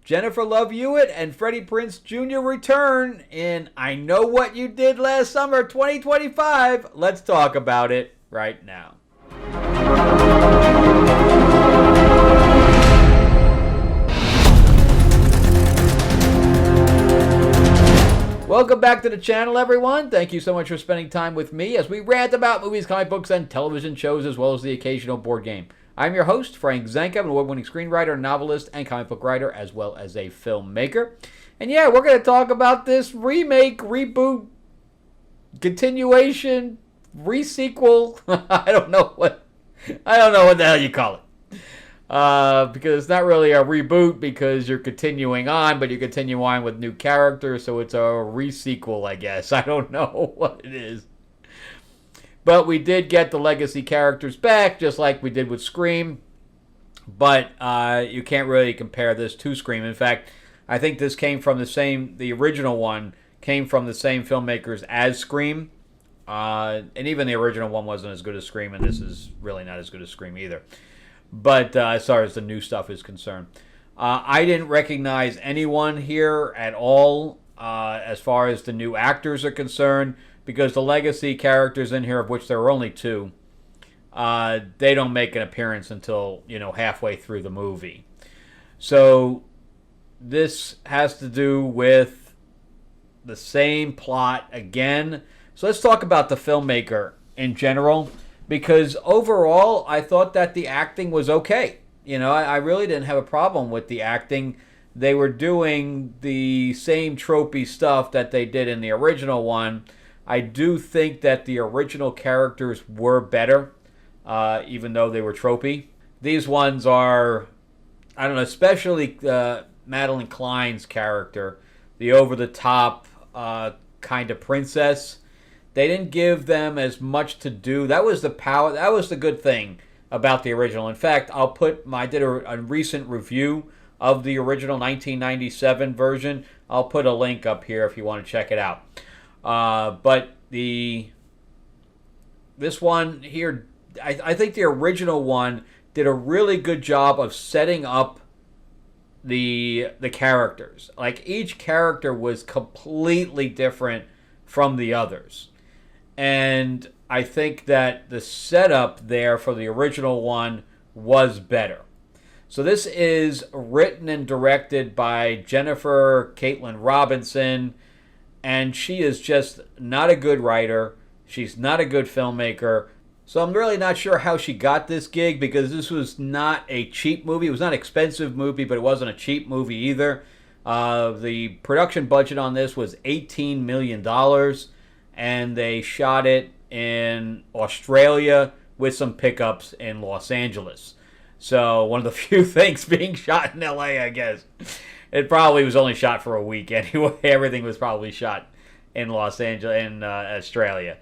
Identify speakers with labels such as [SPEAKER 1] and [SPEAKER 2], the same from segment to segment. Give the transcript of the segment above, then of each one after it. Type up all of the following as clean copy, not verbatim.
[SPEAKER 1] Jennifer Love Hewitt and Freddie Prinze Jr. return in I Know What You Did Last Summer 2025. Let's talk about it right now. Welcome back to the channel, everyone. Thank you so much for spending time with me as we rant about movies, comic books, and television shows, as well as the occasional board game. I'm your host, Frank Zanka, an award-winning screenwriter, novelist, and comic book writer, as well as a filmmaker. And yeah, we're going to talk about this remake, reboot, continuation, re-sequel. I don't know what the hell you call it. Because it's not really a reboot because you're continuing on, but you continue on with new characters, so it's a re-sequel, I guess. I don't know what it is. But we did get the legacy characters back, just like we did with Scream. But you can't really compare this to Scream. In fact, I think this came from the original one came from the same filmmakers as Scream. And even the original one wasn't as good as Scream, and this is really not as good as Scream either. But as far as the new stuff is concerned, I didn't recognize anyone here at all as far as the new actors are concerned, because the legacy characters in here, of which there are only two, they don't make an appearance until halfway through the movie. So this has to do with the same plot again. So let's talk about the filmmaker in general. Because overall, I thought that the acting was okay. I really didn't have a problem with the acting. They were doing the same tropey stuff that they did in the original one. I do think that the original characters were better, even though they were tropey. These ones are, I don't know, especially Madeline Klein's character, the over-the-top kind of princess. They didn't give them as much to do. That was the power. That was the good thing about the original. In fact, I did a recent review of the original 1997 version. I'll put a link up here if you want to check it out. But this one here, I think the original one did a really good job of setting up the characters. Like, each character was completely different from the others. And I think that the setup there for the original one was better. So this is written and directed by Jennifer Caitlin Robinson, and she is just not a good writer. She's not a good filmmaker. So I'm really not sure how she got this gig, because this was not a cheap movie. It was not an expensive movie, but it wasn't a cheap movie either. The production budget on this was $18 million. And they shot it in Australia with some pickups in Los Angeles. So one of the few things being shot in LA, I guess. It probably was only shot for a week anyway. Everything was probably shot in Los Angeles, in Australia.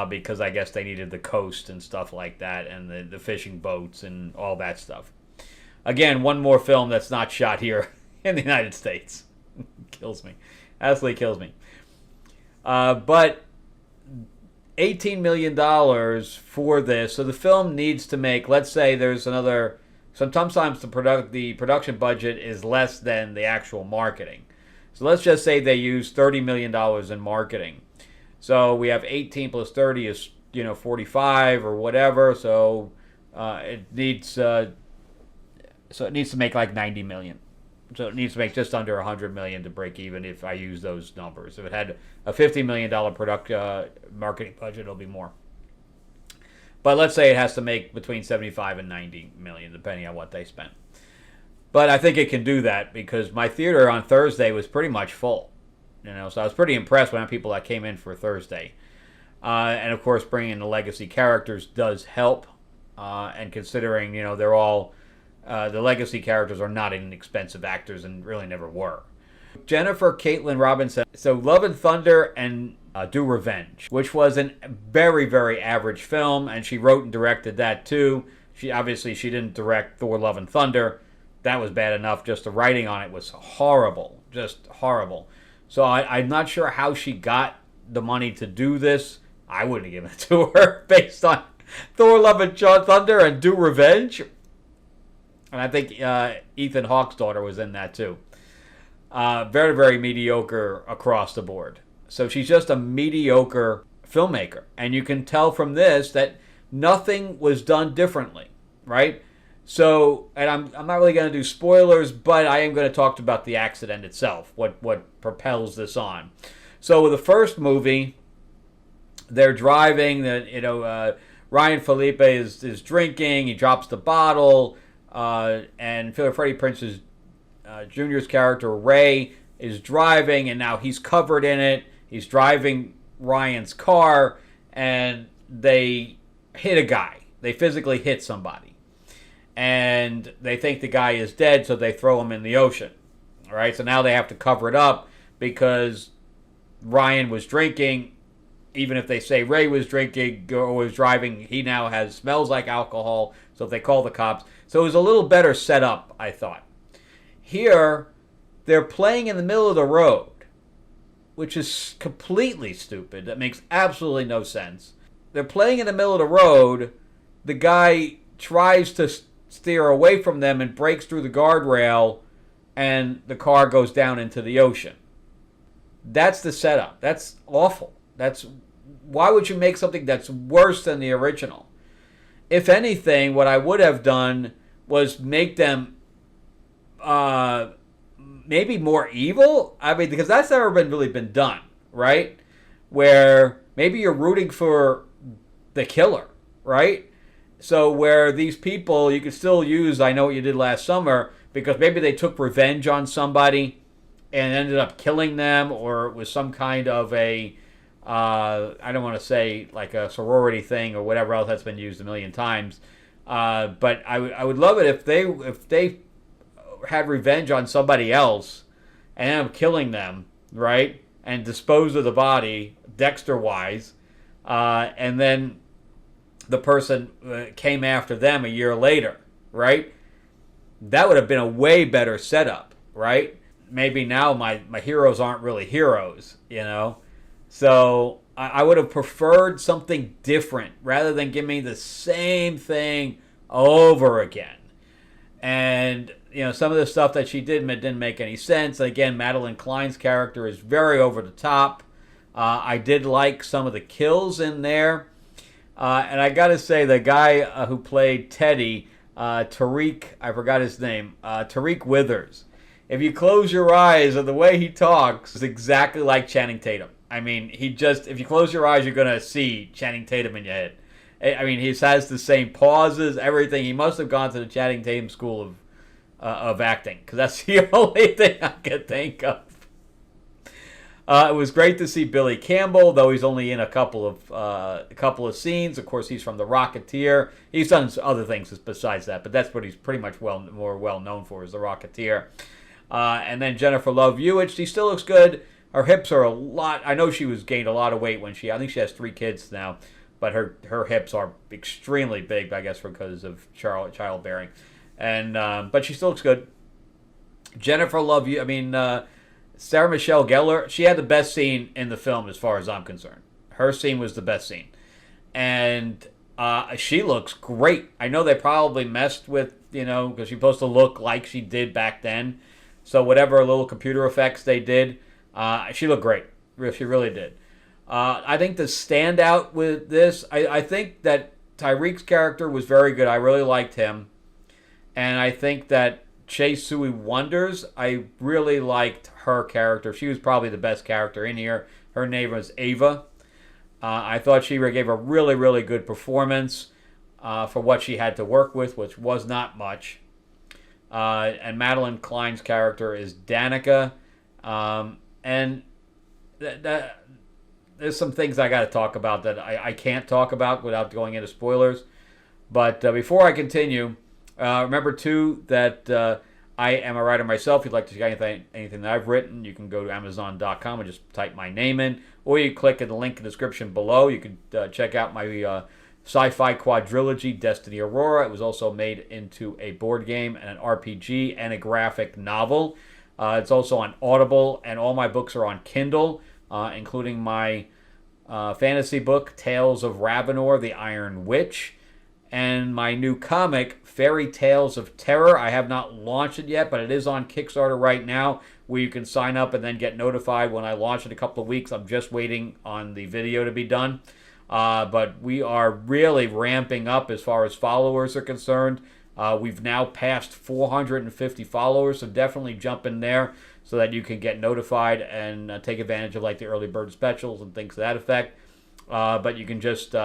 [SPEAKER 1] Because I guess they needed the coast and stuff like that, and the fishing boats and all that stuff. Again, one more film that's not shot here in the United States. Kills me. Absolutely kills me. But $18 million for this. So the film needs to make, let's say there's another, sometimes the production budget is less than the actual marketing. So let's just say they use $30 million in marketing. So we have 18 plus 30 is, 45 or whatever. So it needs to make like 90 million. So it needs to make just under $100 million to break even if I use those numbers. If it had a $50 million marketing budget, it'll be more. But let's say it has to make between 75 and 90 million, depending on what they spent. But I think it can do that because my theater on Thursday was pretty much full. So I was pretty impressed with how people that came in for Thursday. And of course, bringing in the legacy characters does help. And considering, they're all... the legacy characters are not inexpensive actors and really never were. Jennifer Caitlin Robinson. So Love and Thunder and Do Revenge, which was a very, very average film, and she wrote and directed that too. She didn't direct Thor, Love and Thunder. That was bad enough. Just the writing on it was horrible. Just horrible. So I'm not sure how she got the money to do this. I wouldn't have given it to her based on Thor, Love and Thunder and Do Revenge. And I think Ethan Hawke's daughter was in that too. Very, very mediocre across the board. So she's just a mediocre filmmaker. And you can tell from this that nothing was done differently, right? So, and I'm not really going to do spoilers, but I am going to talk about the accident itself, what propels this on. So with the first movie, they're driving, Ryan Felipe is drinking, he drops the bottle, and Freddie Prinze's Jr.'s character, Ray, is driving, and now he's covered in it. He's driving Ryan's car, and they hit a guy. They physically hit somebody. And they think the guy is dead, so they throw him in the ocean. All right, so now they have to cover it up because Ryan was drinking. Even if they say Ray was drinking or was driving, he now smells like alcohol, so if they call the cops. So it was a little better set up, I thought. Here, they're playing in the middle of the road, which is completely stupid. That makes absolutely no sense. They're playing in the middle of the road. The guy tries to steer away from them and breaks through the guardrail, and the car goes down into the ocean. That's the setup. That's awful. Why would you make something that's worse than the original? If anything, what I would have done was make them maybe more evil. I mean, because that's never really been done, right? Where maybe you're rooting for the killer, right? So where these people, you could still use I Know What You Did Last Summer, because maybe they took revenge on somebody and ended up killing them, or it was some kind of a, I don't want to say like a sorority thing or whatever else that's been used a million times. But I would love it if they had revenge on somebody else and ended up killing them, right? And disposed of the body, Dexter-wise, and then the person came after them a year later, right? That would have been a way better setup, right? Maybe now my heroes aren't really heroes, So I would have preferred something different rather than give me the same thing over again. And, some of the stuff that she did didn't make any sense. Again, Madeline Klein's character is very over the top. I did like some of the kills in there. And I got to say, the guy who played Teddy, Tariq, I forgot his name, Tariq Withers. If you close your eyes, and the way he talks is exactly like Channing Tatum. I mean, if you close your eyes, you're going to see Channing Tatum in your head. I mean, he has the same pauses, everything. He must have gone to the Channing Tatum school of acting, because that's the only thing I could think of. It was great to see Billy Campbell, though he's only in a couple of scenes. Of course, he's from The Rocketeer. He's done other things besides that, but that's what he's pretty much more well known for, is The Rocketeer. And then Jennifer Love Hewitt, she still looks good. Her hips are a lot. I know she gained a lot of weight I think she has 3 kids now, but her hips are extremely big, I guess, because of childbearing. And but she still looks good. Jennifer Love Hewitt, Sarah Michelle Gellar, she had the best scene in the film as far as I'm concerned. Her scene was the best scene. And she looks great. I know they probably messed with, because she's supposed to look like she did back then. So whatever little computer effects they did, she looked great. She really did. I think the standout with this, I think that Tyreek's character was very good. I really liked him. And I think that Chase Sui Wonders, I really liked her character. She was probably the best character in here. Her name was Ava. I thought she gave a really, really good performance for what she had to work with, which was not much. And Madeline Klein's character is Danica. And there's some things I got to talk about that I can't talk about without going into spoilers. But before I continue, remember, too, that I am a writer myself. If you'd like to see anything that I've written, you can go to Amazon.com and just type my name in. Or you click at the link in the description below. You can check out my sci-fi quadrilogy, Destiny Aurora. It was also made into a board game and an RPG and a graphic novel. It's also on Audible, and all my books are on Kindle, including my fantasy book, Tales of Ravenor, the Iron Witch. and my new comic, Fairy Tales of Terror. I have not launched it yet, but it is on Kickstarter right now, where you can sign up and then get notified when I launch in a couple of weeks. I'm just waiting on the video to be done. But we are really ramping up as far as followers are concerned. We've now passed 450 followers, so definitely jump in there so that you can get notified and take advantage of like the early bird specials and things to that effect. But you can just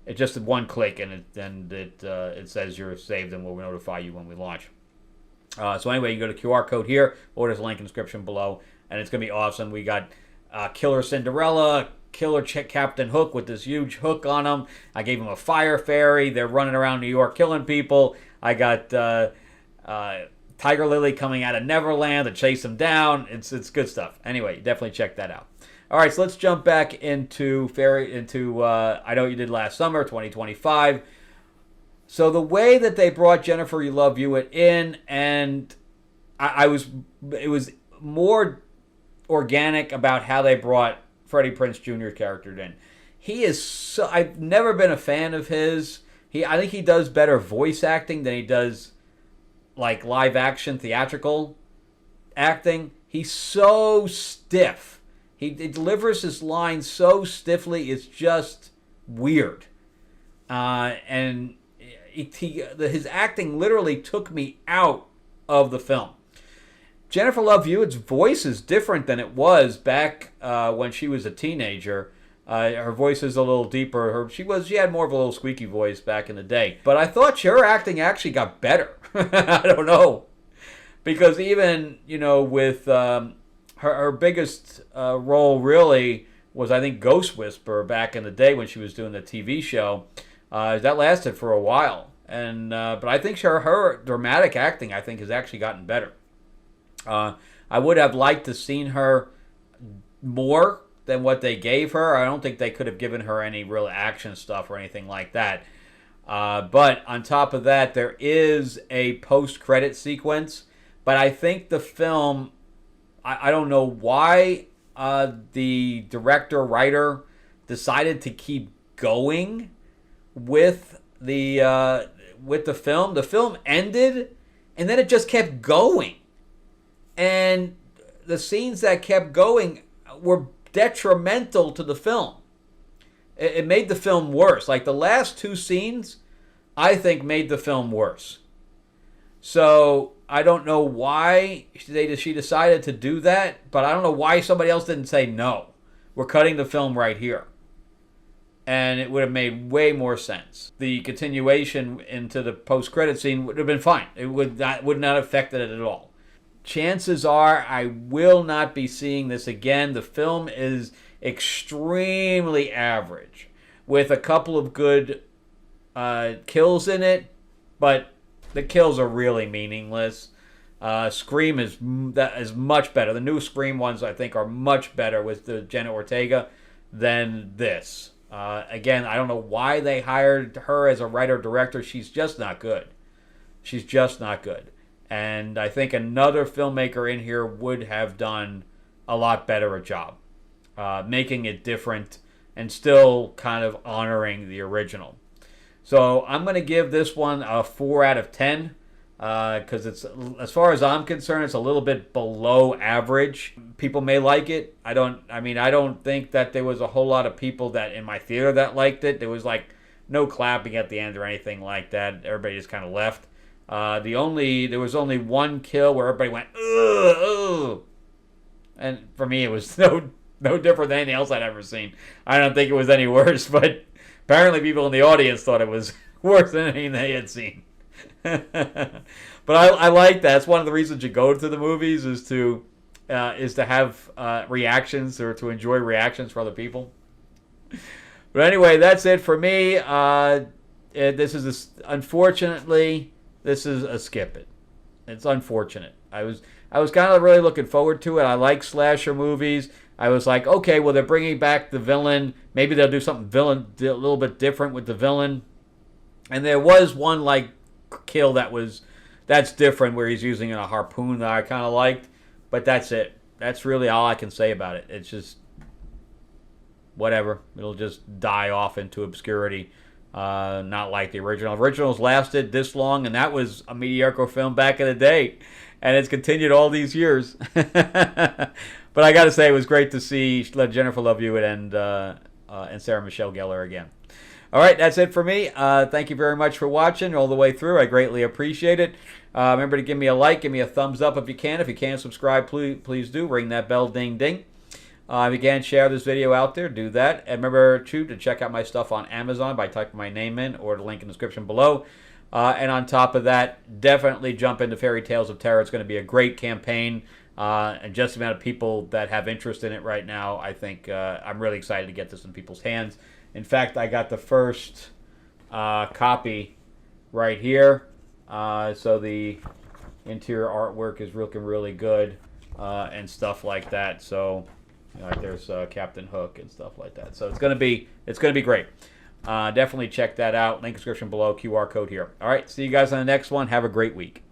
[SPEAKER 1] it's just one click and it says you're saved and we'll notify you when we launch. So anyway, you go to QR code here, or there's a link in the description below, and it's gonna be awesome. We got Killer Cinderella, Killer Captain Hook with this huge hook on him. I gave him a fire fairy. They're running around New York killing people. I got Tiger Lily coming out of Neverland to chase him down. It's good stuff. Anyway, definitely check that out. All right, so let's jump back into I Know What You Did Last Summer, 2025. So the way that they brought Jennifer Love Hewitt in, and it was more organic about how they brought Freddie Prinze Jr.'s character in. He is so, I've never been a fan of his. I think he does better voice acting than he does like live action theatrical acting. He's so stiff. He delivers his lines so stiffly. It's just weird. And his acting literally took me out of the film. Jennifer Love Hewitt's voice is different than it was back when she was a teenager. Her voice is a little deeper. She had more of a little squeaky voice back in the day. But I thought her acting actually got better. I don't know, because even with her biggest role really was, I think, Ghost Whisperer back in the day when she was doing the TV show. That lasted for a while, and but I think her dramatic acting, I think, has actually gotten better. I would have liked to seen her more than what they gave her. I don't think they could have given her any real action stuff or anything like that. But on top of that, there is a post-credit sequence. But I think the film, I don't know why the director-writer decided to keep going with the film. The film ended, and then it just kept going. And the scenes that kept going were detrimental to the film. It made the film worse. Like the last two scenes, I think, made the film worse. So I don't know why she decided to do that, but I don't know why somebody else didn't say, no, we're cutting the film right here. And it would have made way more sense. The continuation into the post-credit scene would have been fine. It would not have affected it at all. Chances are I will not be seeing this again. The film is extremely average, with a couple of good kills in it, but the kills are really meaningless. Scream is much better. The new Scream ones, I think, are much better with the Jenna Ortega than this. Again, I don't know why they hired her as a writer-director. She's just not good. She's just not good. And I think another filmmaker in here would have done a lot better a job, making it different and still kind of honoring the original. So I'm going to give this one a 4 out of 10 because it's, as far as I'm concerned, it's a little bit below average. People may like it. I don't think that there was a whole lot of people that in my theater that liked it. There was like no clapping at the end or anything like that. Everybody just kind of left. There was only one kill where everybody went, ugh, ugh. And for me, it was no different than anything else I'd ever seen. I don't think it was any worse, but apparently people in the audience thought it was worse than anything they had seen. But I like that. It's one of the reasons you go to the movies is to have reactions or to enjoy reactions for other people. But anyway, that's it for me. Unfortunately, this is a skip it. It's unfortunate. I was kind of really looking forward to it. I like slasher movies. I was like, okay, well, they're bringing back the villain. Maybe they'll do something a little bit different with the villain. And there was one like kill that's different, where he's using a harpoon that I kind of liked. But that's it. That's really all I can say about it. It's just whatever. It'll just die off into obscurity Not like the original. Originals lasted this long, and that was a mediocre film back in the day, and it's continued all these years. But I got to say, it was great to see Jennifer Love Hewitt and Sarah Michelle Gellar again. All right, that's it for me. Thank you very much for watching all the way through. I greatly appreciate it. Remember to give me a like, give me a thumbs up if you can. If you can't subscribe, please do. Ring that bell, ding, ding. If you can, share this video out there, do that. And remember, too, to check out my stuff on Amazon by typing my name in or the link in the description below. And on top of that, definitely jump into Fairy Tales of Terror. It's going to be a great campaign. And just the amount of people that have interest in it right now, I think I'm really excited to get this in people's hands. In fact, I got the first copy right here. So the interior artwork is looking really good and stuff like that. So there's Captain Hook and stuff like that. So it's gonna be great. Definitely check that out. Link description below. QR code here. All right. See you guys on the next one. Have a great week.